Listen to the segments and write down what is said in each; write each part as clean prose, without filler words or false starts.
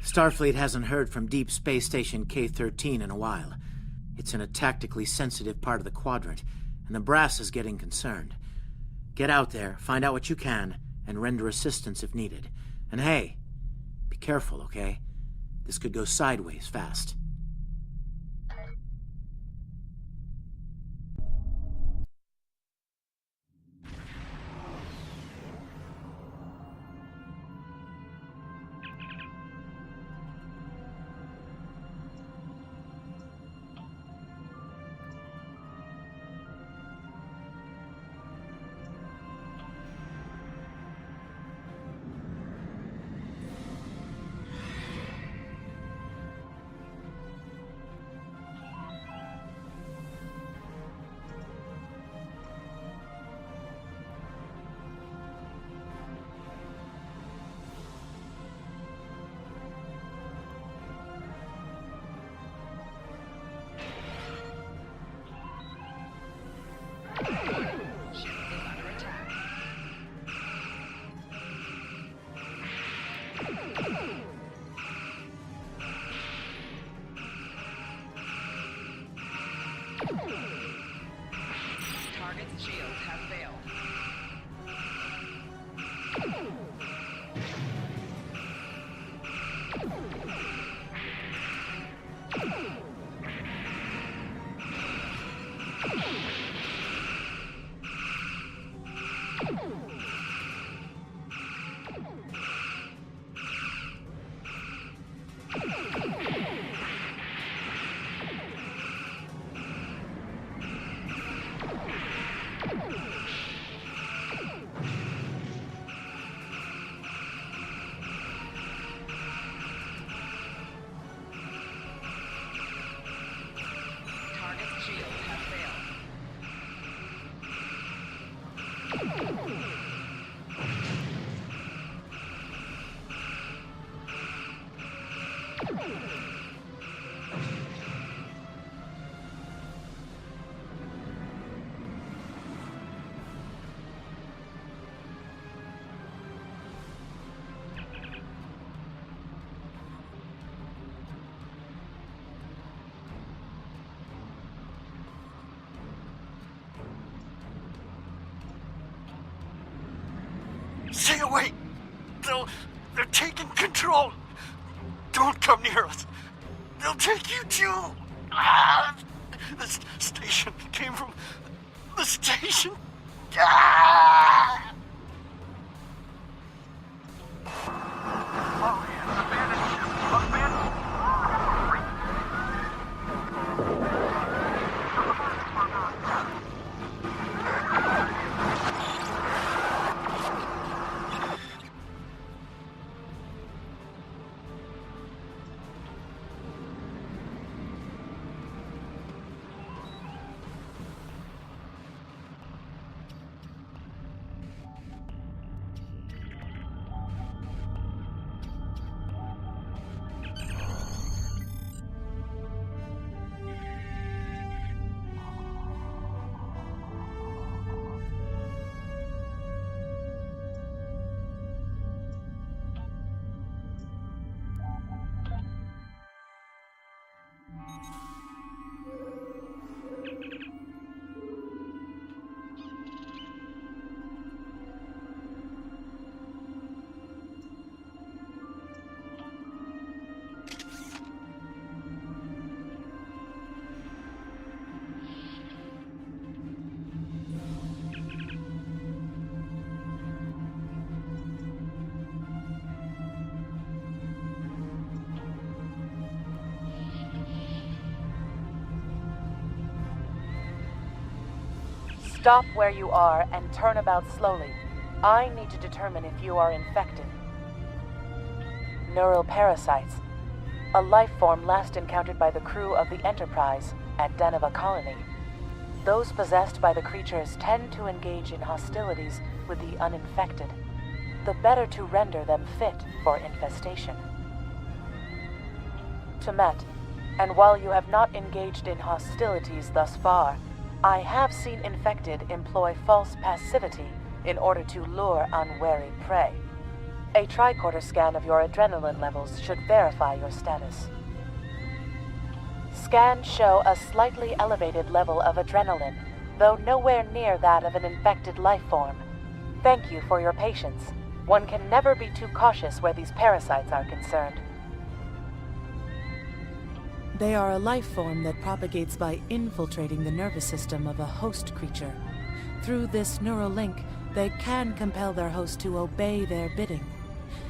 Starfleet hasn't heard from Deep Space Station K-13 in a while. It's in a tactically sensitive part of the quadrant, and the brass is getting concerned. Get out there, find out what you can, and render assistance if needed. And hey, be careful, okay? This could go sideways fast. Target's shields have failed. Target's shields have failed. Stay away! They're taking control! Don't come near us! They'll take you too! Ah! This station came from the station! Ah! Oh, yeah, abandoned ship! Abandoned! Stop where you are and turn about slowly. I need to determine if you are infected. Neural parasites. A life form last encountered by the crew of the Enterprise at Deneva colony. Those possessed by the creatures tend to engage in hostilities with the uninfected, the better to render them fit for infestation. Temet, and while you have not engaged in hostilities thus far, I have seen infected employ false passivity in order to lure unwary prey. A tricorder scan of your adrenaline levels should verify your status. Scans show a slightly elevated level of adrenaline, though nowhere near that of an infected life form. Thank you for your patience. One can never be too cautious where these parasites are concerned. They are a life form that propagates by infiltrating the nervous system of a host creature. Through this neural link, they can compel their host to obey their bidding.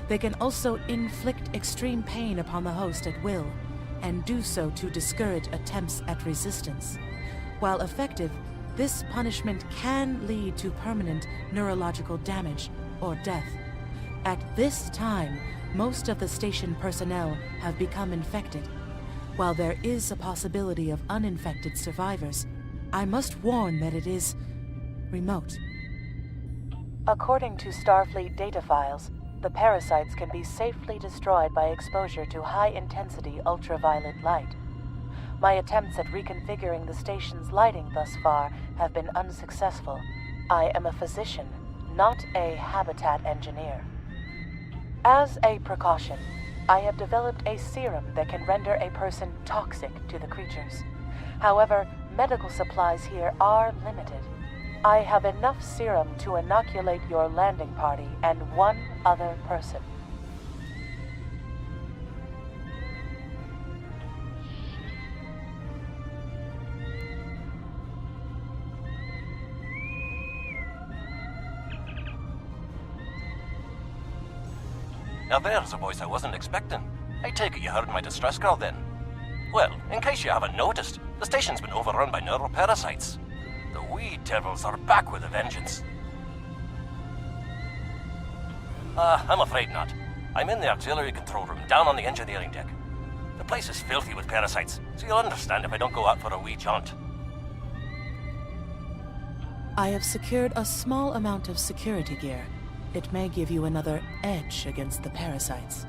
They can also inflict extreme pain upon the host at will, and do so to discourage attempts at resistance. While effective, this punishment can lead to permanent neurological damage or death. At this time, most of the station personnel have become infected. While there is a possibility of uninfected survivors, I must warn that it is remote. According to Starfleet data files, the parasites can be safely destroyed by exposure to high-intensity ultraviolet light. My attempts at reconfiguring the station's lighting thus far have been unsuccessful. I am a physician, not a habitat engineer. As a precaution, I have developed a serum that can render a person toxic to the creatures. However, medical supplies here are limited. I have enough serum to inoculate your landing party and one other person. Now there's a voice I wasn't expecting. I take it you heard my distress call then. Well, in case you haven't noticed, the station's been overrun by neuroparasites. The wee devils are back with a vengeance. I'm afraid not. I'm in the auxiliary control room down on the engineering deck. The place is filthy with parasites, so you'll understand if I don't go out for a wee jaunt. I have secured a small amount of security gear. It may give you another edge against the parasites.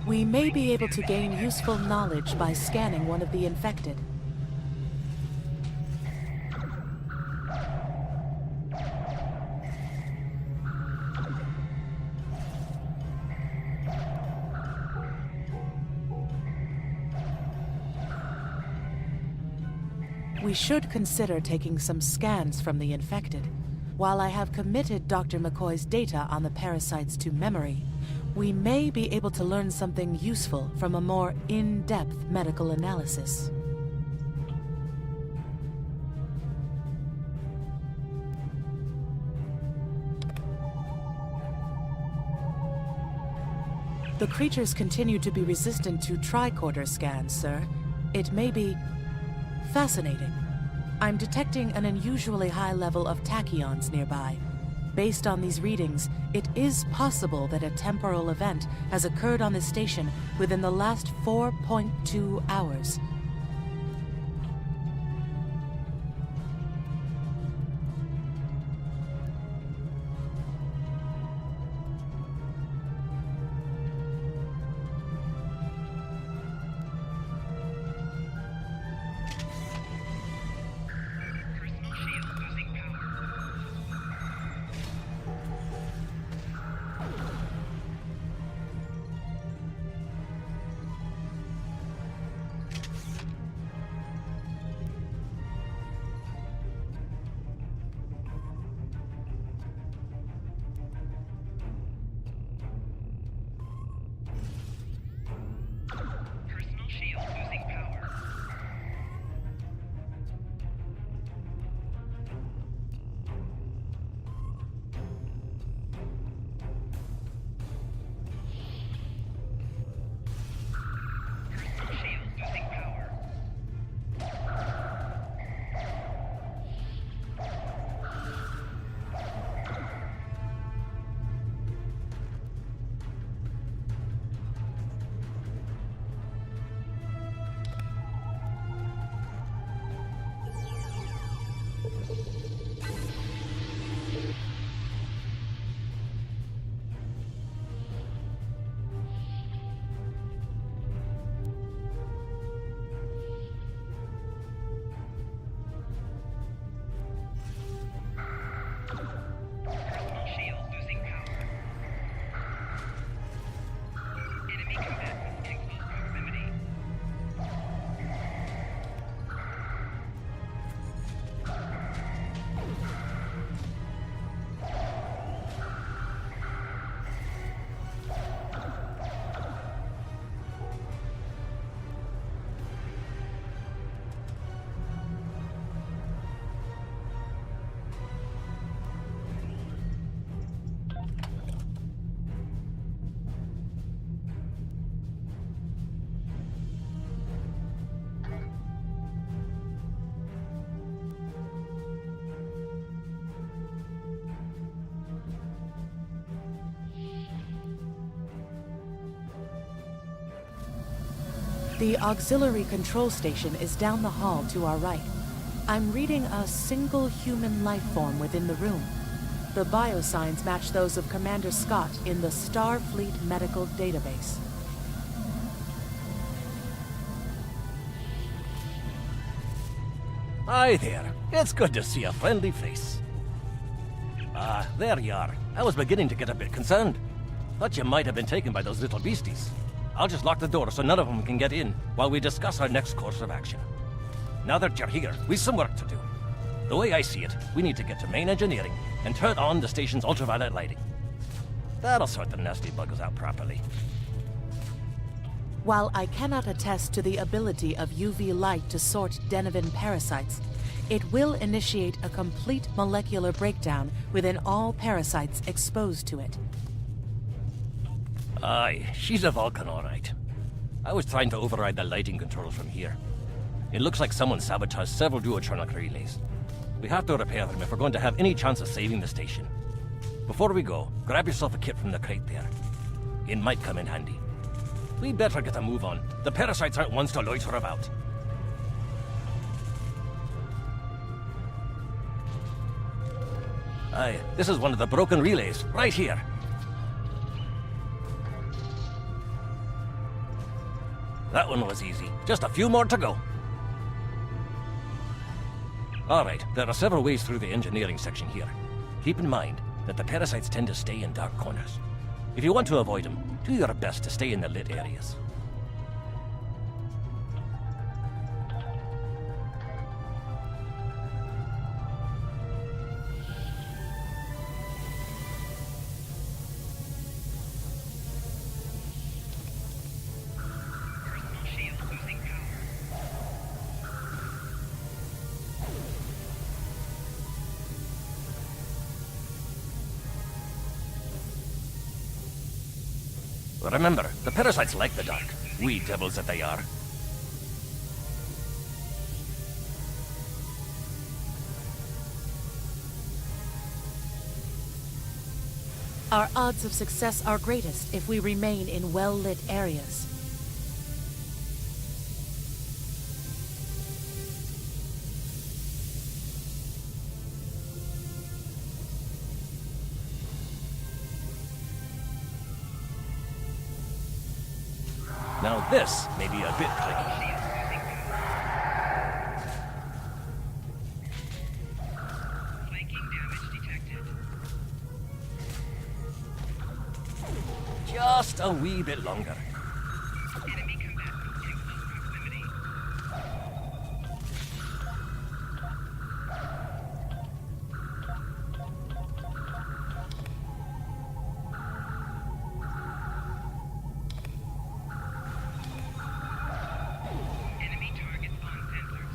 We may be able to gain useful knowledge by scanning one of the infected. We should consider taking some scans from the infected. While I have committed Dr. McCoy's data on the parasites to memory, we may be able to learn something useful from a more in-depth medical analysis. The creatures continue to be resistant to tricorder scans, sir. It may be fascinating. I'm detecting an unusually high level of tachyons nearby. Based on these readings, it is possible that a temporal event has occurred on the station within the last 4.2 hours. The auxiliary control station is down the hall to our right. I'm reading a single human life form within the room. The biosigns match those of Commander Scott in the Starfleet medical database. Hi there. It's good to see a friendly face. There you are. I was beginning to get a bit concerned. Thought you might have been taken by those little beasties. I'll just lock the door so none of them can get in while we discuss our next course of action. Now that you're here, we've some work to do. The way I see it, we need to get to main engineering and turn on the station's ultraviolet lighting. That'll sort the nasty buggers out properly. While I cannot attest to the ability of UV light to sort Denevan parasites, it will initiate a complete molecular breakdown within all parasites exposed to it. Aye, she's a Vulcan, all right. I was trying to override the lighting controls from here. It looks like someone sabotaged several duotronic relays. We have to repair them if we're going to have any chance of saving the station. Before we go, grab yourself a kit from the crate there. It might come in handy. We better get a move on. The parasites aren't ones to loiter about. Aye, this is one of the broken relays, right here. That one was easy. Just a few more to go. Alright, there are several ways through the engineering section here. Keep in mind that the parasites tend to stay in dark corners. If you want to avoid them, do your best to stay in the lit areas. Remember, the parasites like the dark. Wee devils that they are. Our odds of success are greatest if we remain in well-lit areas. Now this may be a bit tricky. Flanking damage detected. Just a wee bit longer. Enemy combatants in close proximity. Enemy targets on sensors.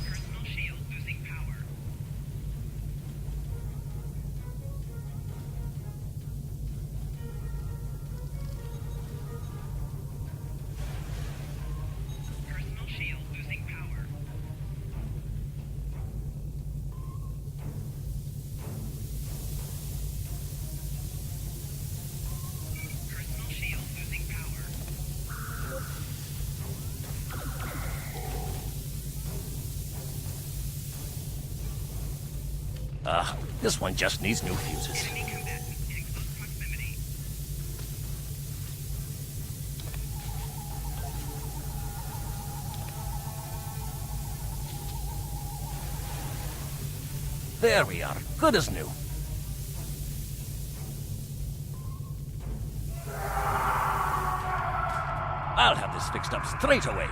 Personal shield losing power. Personal shield losing power. Personal shield losing power. Personal shield losing power. This one just needs new fuses. Enemy combatants in close proximity. There we are. Good as new. I'll have this fixed up straight away.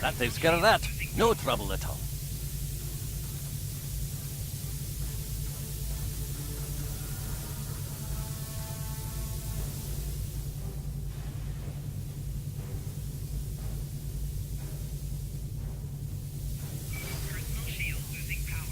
That takes care of that. No trouble at all. Personal shield losing power.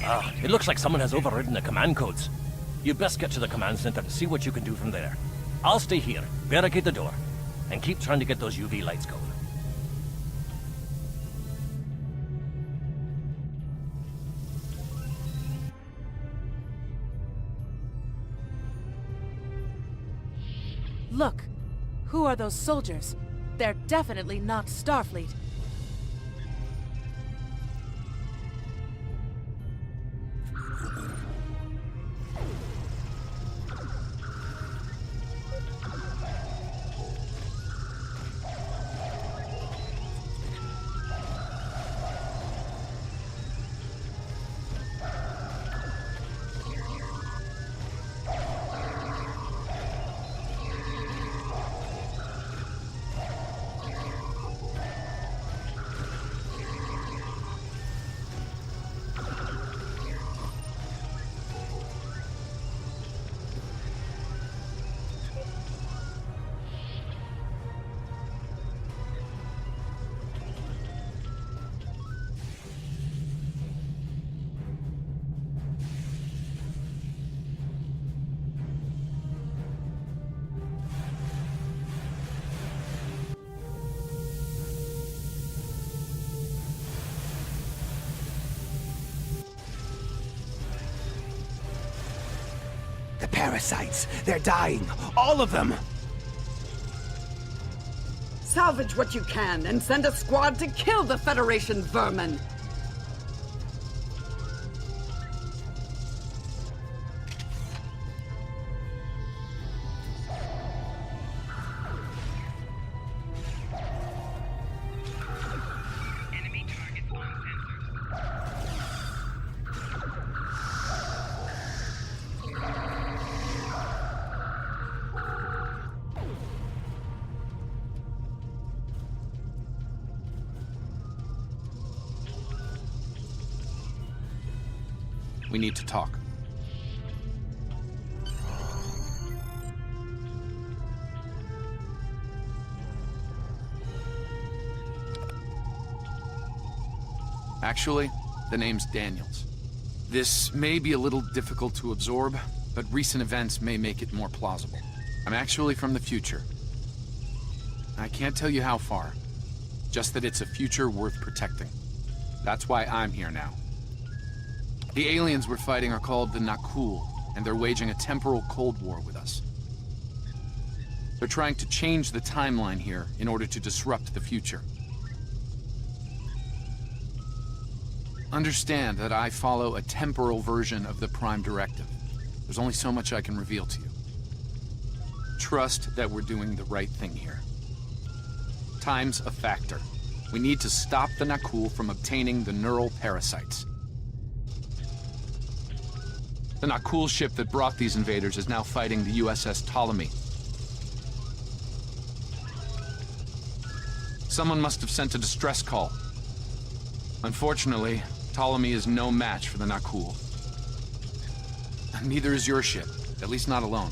Ah, it looks like someone has overridden the command codes. You best get to the command center and see what you can do from there. I'll stay here, barricade the door, and keep trying to get those UV lights going. Look! Who are those soldiers? They're definitely not Starfleet. The parasites! They're dying! All of them! Salvage what you can and send a squad to kill the Federation vermin! Enemy targets on sensors. We need to talk. Actually, the name's Daniels. This may be a little difficult to absorb, but recent events may make it more plausible. I'm actually from the future. I can't tell you how far, just that it's a future worth protecting. That's why I'm here now. The aliens we're fighting are called the Nakul, and they're waging a temporal Cold War with us. They're trying to change the timeline here in order to disrupt the future. Understand that I follow a temporal version of the Prime Directive. There's only so much I can reveal to you. Trust that we're doing the right thing here. Time's a factor. We need to stop the Nakul from obtaining the neural parasites. The Nakul ship that brought these invaders is now fighting the USS Ptolemy. Someone must have sent a distress call. Unfortunately, Ptolemy is no match for the Nakul. Neither is your ship, at least not alone.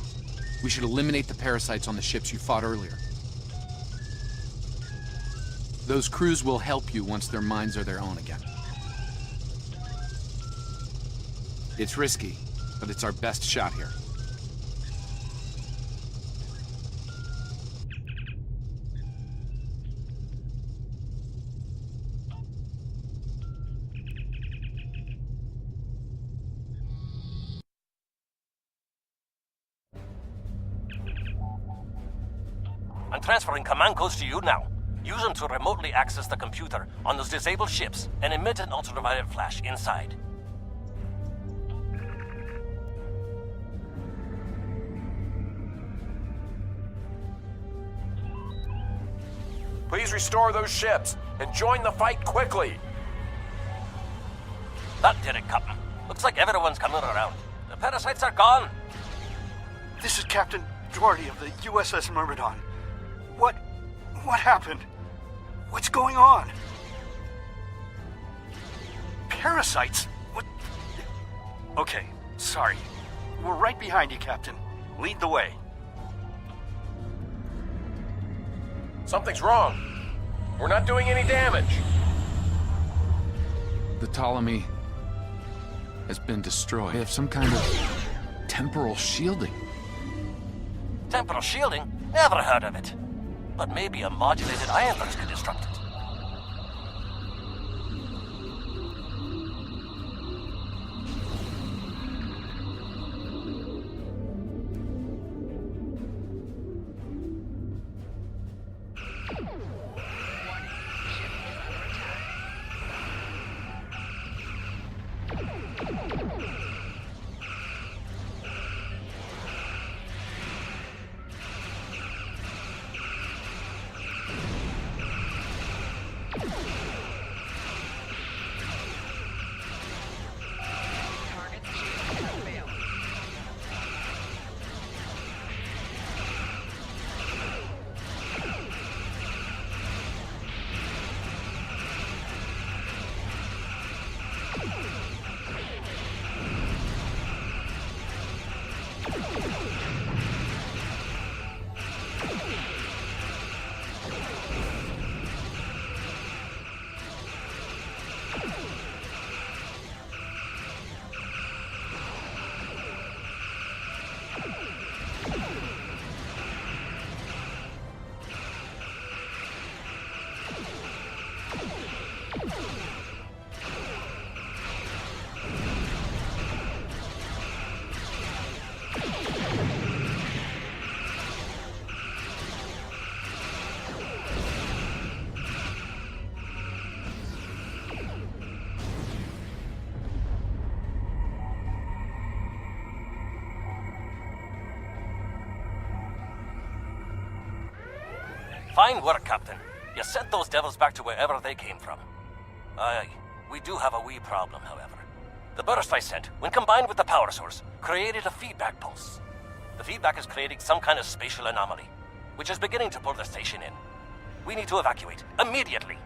We should eliminate the parasites on the ships you fought earlier. Those crews will help you once their minds are their own again. It's risky, but it's our best shot here. I'm transferring command codes to you now. Use them to remotely access the computer on those disabled ships and emit an ultraviolet flash inside. Please restore those ships and join the fight quickly. That did it, Captain. Looks like everyone's coming around. The parasites are gone. This is Captain Doherty of the USS Myrmidon. What happened? What's going on? Parasites? What? Okay, sorry. We're right behind you, Captain. Lead the way. Something's wrong. We're not doing any damage. The Ptolemy has been destroyed. They have some kind of temporal shielding. Temporal shielding? Never heard of it. But maybe a modulated ion burst could disrupt it. Fine work, Captain. You sent those devils back to wherever they came from. Aye, we do have a wee problem, however. The burst I sent, when combined with the power source, created a feedback pulse. The feedback is creating some kind of spatial anomaly, which is beginning to pull the station in. We need to evacuate, immediately.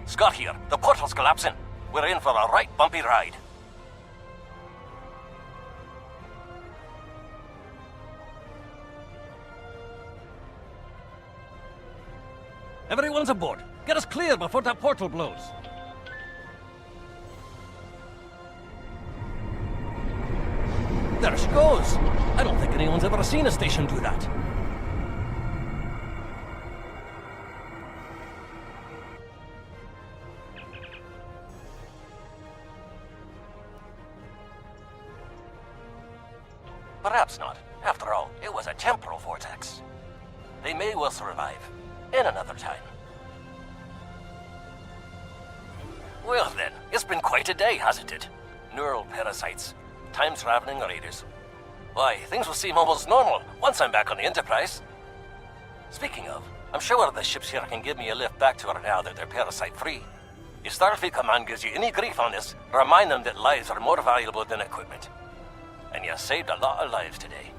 Scott here. The portal's collapsing. We're in for a right bumpy ride. Everyone's aboard. Get us clear before that portal blows. There she goes. I don't think anyone's ever seen a station do that. Perhaps not. After all, it was a temporal vortex. They may well survive. In another time. Well then, it's been quite a day, hasn't it? Neural parasites, time-traveling raiders. Why, things will seem almost normal once I'm back on the Enterprise. Speaking of, I'm sure the ships here can give me a lift back to her now that they're parasite-free. If Starfleet Command gives you any grief on this, remind them that lives are more valuable than equipment. And you saved a lot of lives today.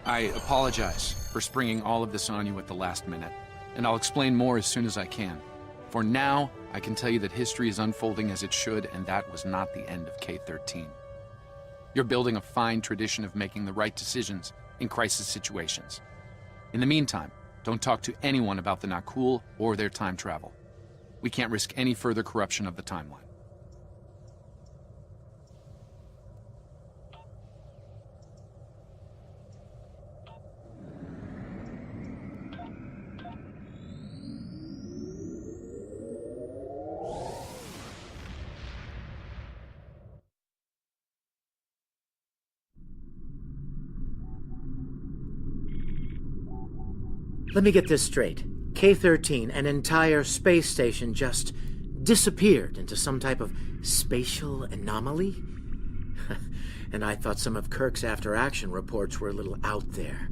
I apologize for springing all of this on you at the last minute, and I'll explain more as soon as I can. For now, I can tell you that history is unfolding as it should, and that was not the end of K-13. You're building a fine tradition of making the right decisions in crisis situations. In the meantime, don't talk to anyone about the Nakul or their time travel. We can't risk any further corruption of the timeline. Let me get this straight. K-13, an entire space station, just disappeared into some type of spatial anomaly? And I thought some of Kirk's after-action reports were a little out there.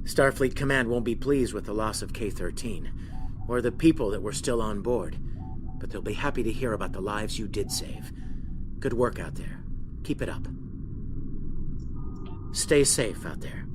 Starfleet Command won't be pleased with the loss of K-13, or the people that were still on board, but they'll be happy to hear about the lives you did save. Good work out there. Keep it up. Stay safe out there.